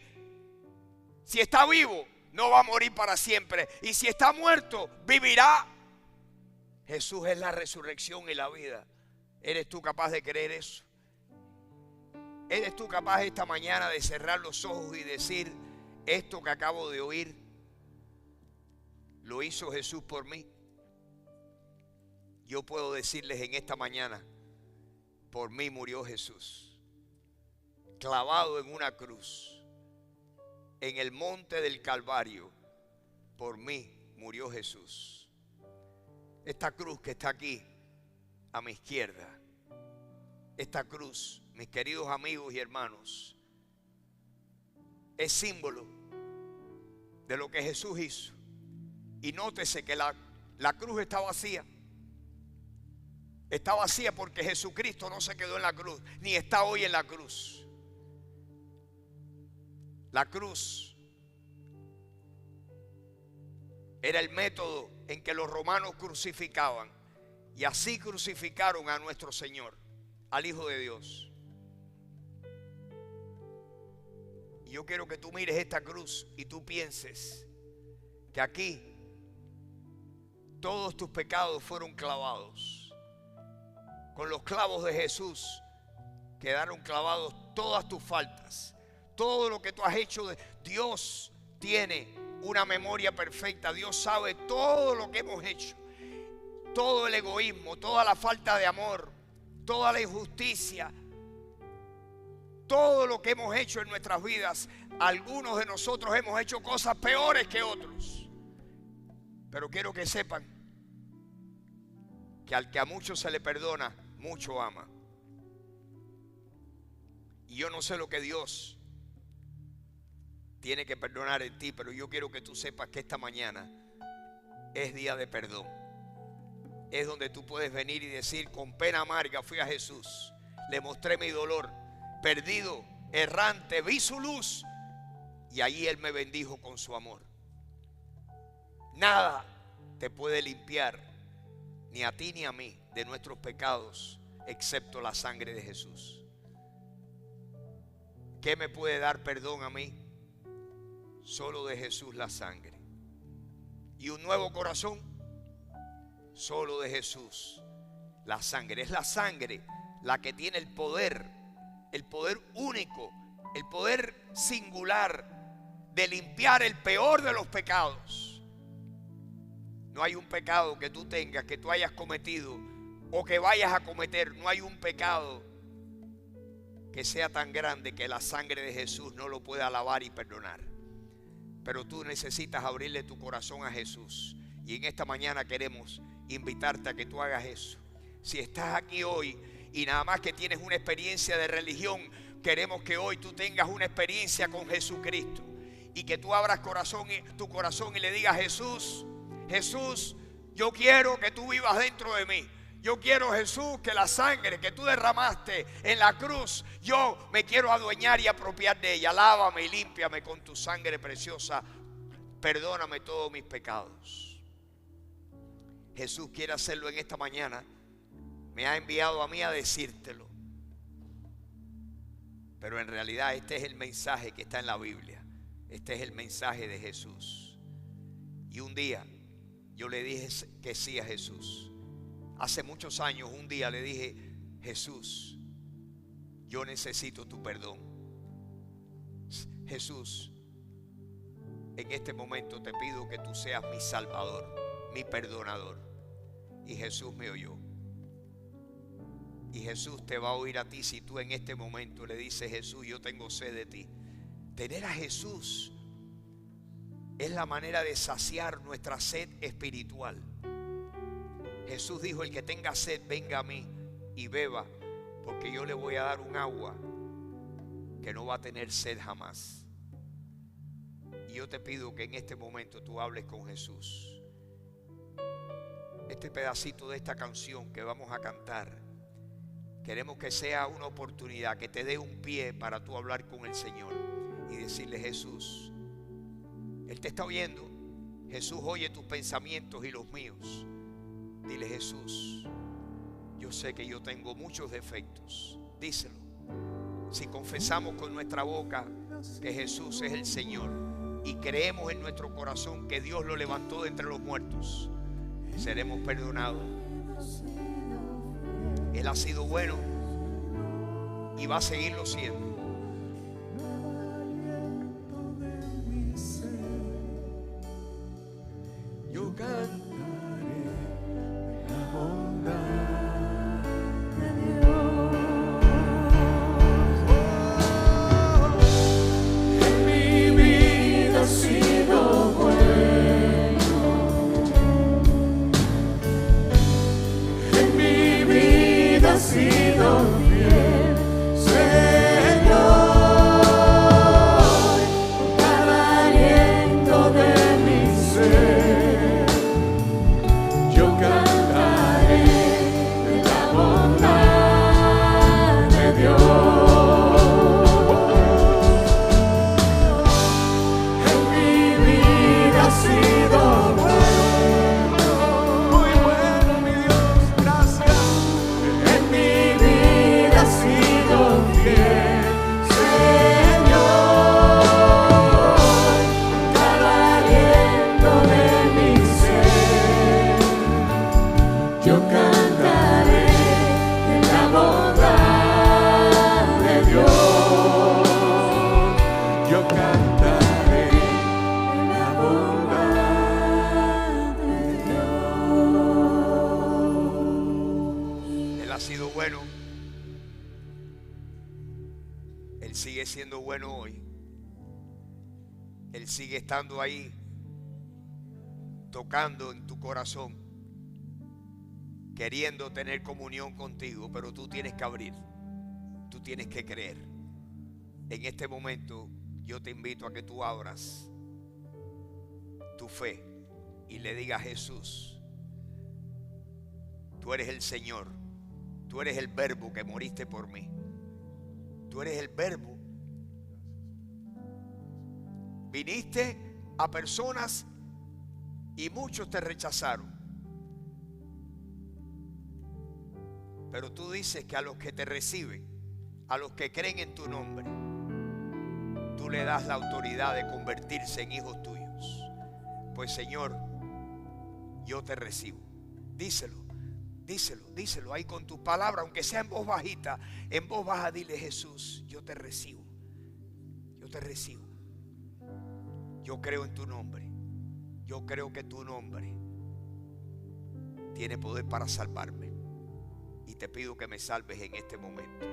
si está vivo, no va a morir para siempre. Y si está muerto, vivirá. Jesús es la resurrección y la vida. ¿Eres tú capaz de creer eso? ¿Eres tú capaz esta mañana de cerrar los ojos y decir: esto que acabo de oír, lo hizo Jesús por mí? Yo puedo decirles en esta mañana: por mí murió Jesús, clavado en una cruz, en el monte del Calvario. Por mí murió Jesús. Esta cruz que está aquí a mi izquierda, esta cruz, mis queridos amigos y hermanos, es símbolo de lo que Jesús hizo. Y nótese que la cruz está vacía. Está vacía porque Jesucristo no se quedó en la cruz, ni está hoy en la cruz. La cruz era el método en que los romanos crucificaban. Y así crucificaron a nuestro Señor, al Hijo de Dios. Y yo quiero que tú mires esta cruz y tú pienses que aquí todos tus pecados fueron clavados. Con los clavos de Jesús quedaron clavados todas tus faltas. Todo lo que tú has hecho. Dios tiene una memoria perfecta. Dios sabe todo lo que hemos hecho. Todo el egoísmo, toda la falta de amor, toda la injusticia, todo lo que hemos hecho en nuestras vidas. Algunos de nosotros hemos hecho cosas peores que otros. Pero quiero que sepan que al que a muchos se le perdona, mucho ama. Y yo no sé lo que Dios tiene que perdonar en ti, pero yo quiero que tú sepas que esta mañana es día de perdón. Es donde tú puedes venir y decir: con pena amarga fui a Jesús, le mostré mi dolor, perdido, errante, vi su luz y allí Él me bendijo con su amor. Nada te puede limpiar, ni a ti ni a mí, de nuestros pecados, excepto la sangre de Jesús. ¿Qué me puede dar perdón a mí? Solo de Jesús la sangre. ¿Y un nuevo corazón? Solo de Jesús la sangre. Es la sangre la que tiene el poder único, el poder singular de limpiar el peor de los pecados. No hay un pecado que tú tengas, que tú hayas cometido o que vayas a cometer. No hay un pecado que sea tan grande que la sangre de Jesús no lo pueda lavar y perdonar. Pero tú necesitas abrirle tu corazón a Jesús. Y en esta mañana queremos invitarte a que tú hagas eso. Si estás aquí hoy y nada más que tienes una experiencia de religión, queremos que hoy tú tengas una experiencia con Jesucristo. Y que tú abras tu corazón y le digas: Jesús, Jesús, yo quiero que tú vivas dentro de mí. Yo quiero, Jesús, que la sangre que tú derramaste en la cruz, yo me quiero adueñar y apropiar de ella. Lávame y límpiame con tu sangre preciosa. Perdóname todos mis pecados. Jesús quiere hacerlo en esta mañana. Me ha enviado a mí a decírtelo. Pero en realidad este es el mensaje que está en la Biblia. Este es el mensaje de Jesús. Y un día yo le dije que sí a Jesús. Hace muchos años, un día le dije: Jesús, yo necesito tu perdón. Jesús, en este momento te pido que tú seas mi salvador, mi perdonador. Y Jesús me oyó. Y Jesús te va a oír a ti si tú en este momento le dices: Jesús, yo tengo sed de ti. Tener a Jesús es la manera de saciar nuestra sed espiritual. Jesús dijo: el que tenga sed, venga a mí y beba, porque yo le voy a dar un agua que no va a tener sed jamás. Y yo te pido que en este momento tú hables con Jesús. Este pedacito de esta canción que vamos a cantar, queremos que sea una oportunidad, que te dé un pie para tú hablar con el Señor y decirle: Jesús, Él te está oyendo. Jesús oye tus pensamientos y los míos. Dile: Jesús, yo sé que yo tengo muchos defectos. Díselo. Si confesamos con nuestra boca que Jesús es el Señor y creemos en nuestro corazón que Dios lo levantó de entre los muertos, seremos perdonados. Él ha sido bueno y va a seguirlo siendo. Yo cantaré la bondad de Dios. En mi vida ha sido bueno. En mi vida ha sido fiel, Señor. Cada aliento de mi ser. Siendo bueno hoy. Él sigue estando ahí, tocando en tu corazón, queriendo tener comunión contigo, pero tú tienes que abrir, tú tienes que creer. En este momento yo te invito a que tú abras tu fe y le digas: Jesús, tú eres el Señor, tú eres el Verbo que moriste por mí, tú eres el Verbo. Viniste a personas y muchos te rechazaron. Pero tú dices que a los que te reciben, a los que creen en tu nombre, tú le das la autoridad de convertirse en hijos tuyos. Pues Señor, yo te recibo. Díselo. díselo ahí con tus palabras, aunque sea en voz bajita, en voz baja dile: Jesús, yo te recibo. Yo te recibo. Yo creo en tu nombre. Yo creo que tu nombre tiene poder para salvarme. Y te pido que me salves en este momento.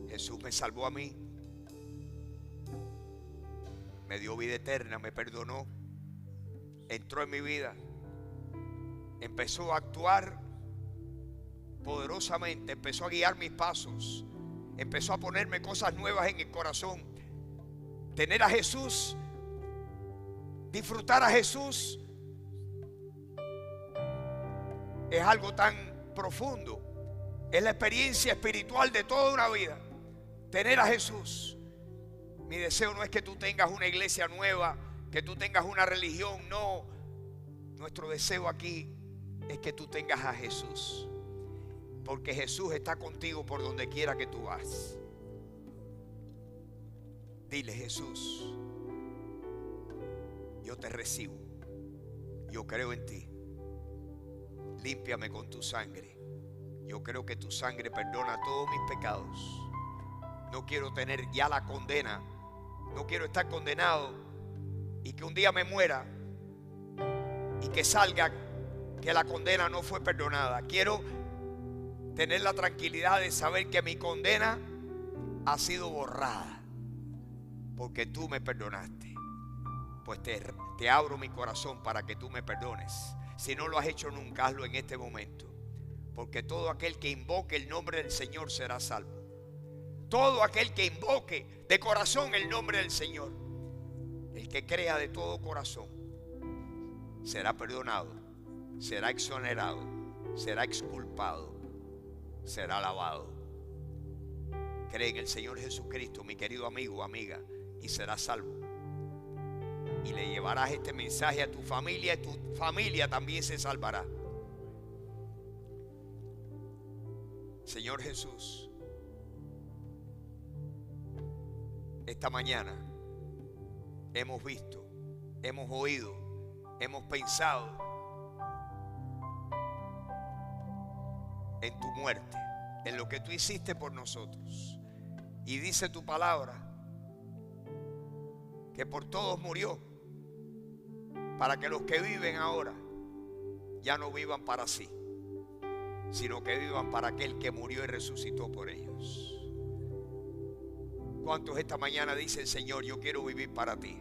Jesús me salvó a mí. Me dio vida eterna, me perdonó. Entró en mi vida. Empezó a actuar poderosamente. Empezó a guiar mis pasos. Empezó a ponerme cosas nuevas en el corazón. Tener a Jesús, disfrutar a Jesús, es algo tan profundo. Es la experiencia espiritual de toda una vida. Tener a Jesús. Mi deseo no es que tú tengas una iglesia nueva, que tú tengas una religión. No. Nuestro deseo aquí es que tú tengas a Jesús. Porque Jesús está contigo por donde quiera que tú vas. Dile: Jesús, yo te recibo. Yo creo en ti. Límpiame con tu sangre. Yo creo que tu sangre perdona todos mis pecados. No quiero tener ya la condena. No quiero estar condenado y que un día me muera y que salga que la condena no fue perdonada. Quiero tener la tranquilidad de saber que mi condena ha sido borrada porque tú me perdonaste. Pues te abro mi corazón para que tú me perdones. Si no lo has hecho nunca, hazlo en este momento. Porque todo aquel que invoque el nombre del Señor será salvo. Todo aquel que invoque de corazón el nombre del Señor, el que crea de todo corazón, será perdonado, será exonerado, será exculpado, será lavado. Cree en el Señor Jesucristo, mi querido amigo o amiga, y serás salvo. Y le llevarás este mensaje a tu familia, y tu familia también se salvará. Señor Jesús, esta mañana hemos visto, hemos oído, hemos pensado en tu muerte, en lo que tú hiciste por nosotros. Y dice tu palabra que por todos murió, para que los que viven ahora ya no vivan para sí, sino que vivan para aquel que murió y resucitó por ellos. ¿Cuántos esta mañana dicen: Señor, yo quiero vivir para ti?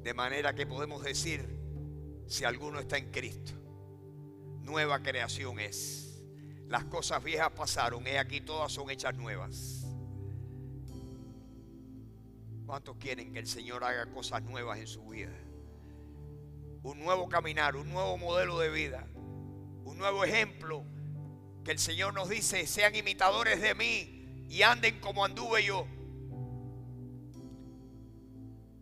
De manera que podemos decir, si alguno está en Cristo, nueva creación es. Las cosas viejas pasaron, he aquí todas son hechas nuevas. ¿Cuántos quieren que el Señor haga cosas nuevas en su vida? Un nuevo caminar, un nuevo modelo de vida, un nuevo ejemplo. Que el Señor nos dice: sean imitadores de mí y anden como anduve yo.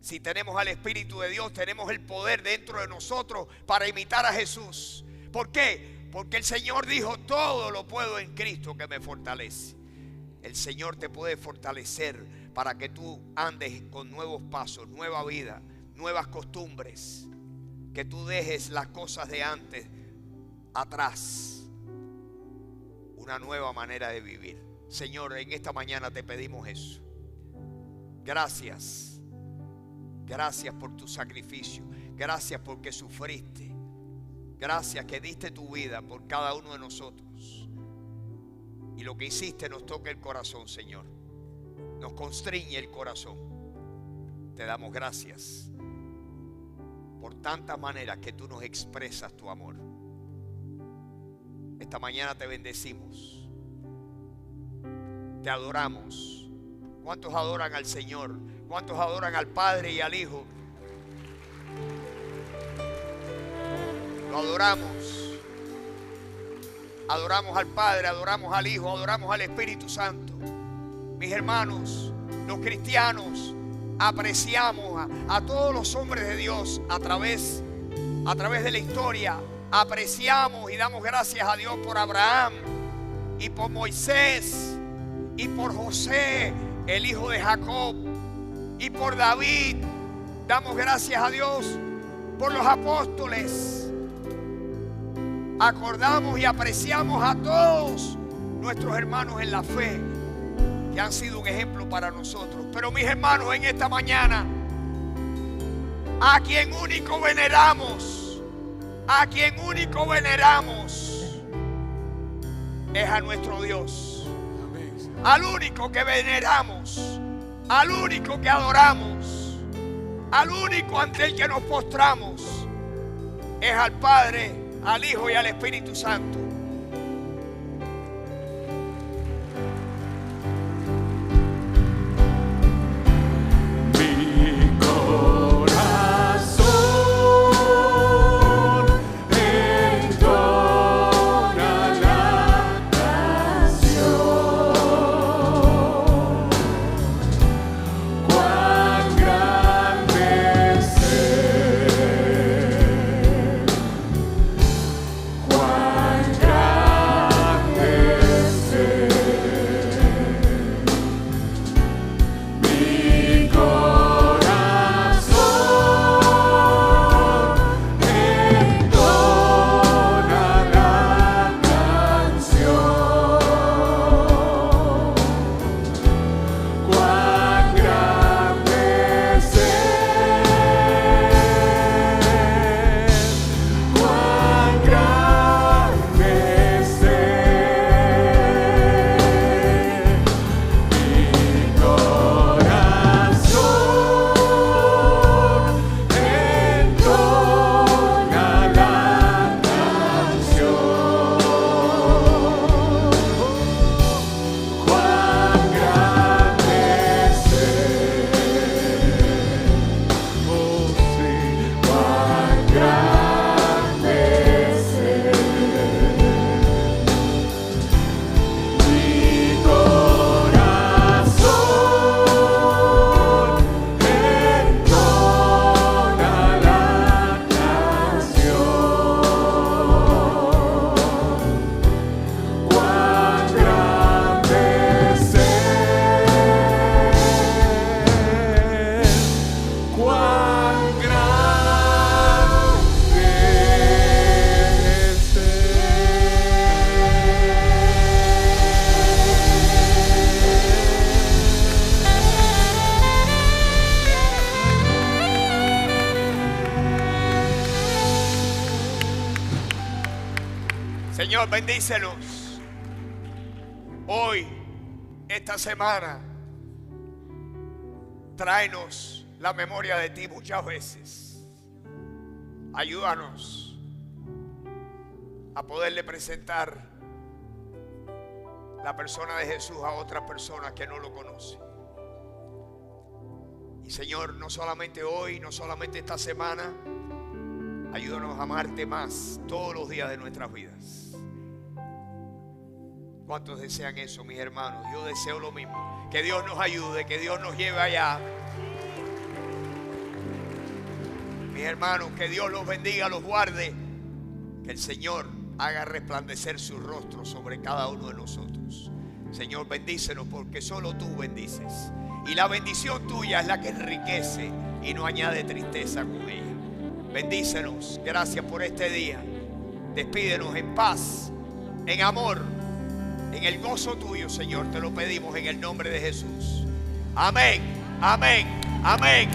Si tenemos al Espíritu de Dios, tenemos el poder dentro de nosotros para imitar a Jesús. ¿Por qué? Porque el Señor dijo: todo lo puedo en Cristo que me fortalece. El Señor te puede fortalecer para que tú andes con nuevos pasos, nueva vida, nuevas costumbres. Que tú dejes las cosas de antes atrás. Una nueva manera de vivir. Señor, en esta mañana te pedimos eso. Gracias. Gracias por tu sacrificio. Gracias porque sufriste. Gracias que diste tu vida por cada uno de nosotros. Y lo que hiciste nos toca el corazón, Señor. Nos constriñe el corazón. Te damos gracias por tantas maneras que tú nos expresas tu amor. Esta mañana te bendecimos. Te adoramos. ¿Cuántos adoran al Señor? ¿Cuántos adoran al Padre y al Hijo? Lo adoramos. Adoramos al Padre, adoramos al Hijo, adoramos al Espíritu Santo. Mis hermanos, los cristianos, apreciamos a todos los hombres de Dios a través de la historia. Apreciamos y damos gracias a Dios por Abraham y por Moisés y por José, el hijo de Jacob, y por David Damos gracias a Dios por los apóstoles. Acordamos y apreciamos a todos nuestros hermanos en la fe que han sido un ejemplo para nosotros. Pero mis hermanos, en esta mañana, a quien único veneramos, es a nuestro Dios. Al único que veneramos, al único que adoramos, al único ante el que nos postramos, es al Padre, al Hijo y al Espíritu Santo. Señor, bendícenos hoy, esta semana. Tráenos la memoria de ti muchas veces. Ayúdanos a poderle presentar la persona de Jesús a otras personas que no lo conocen. Y Señor, no solamente hoy, no solamente esta semana, ayúdanos a amarte más todos los días de nuestras vidas. ¿Cuántos desean eso, mis hermanos? Yo deseo lo mismo. Que Dios nos ayude, que Dios nos lleve allá. Mis hermanos, que Dios los bendiga, los guarde. Que el Señor haga resplandecer su rostro sobre cada uno de nosotros. Señor, bendícenos porque solo tú bendices. Y la bendición tuya es la que enriquece y no añade tristeza con ella. Bendícenos. Gracias por este día. Despídenos en paz, en amor, en el gozo tuyo, Señor. Te lo pedimos en el nombre de Jesús. Amén, amén, amén,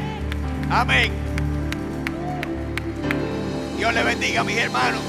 amén. Dios le bendiga, mis hermanos.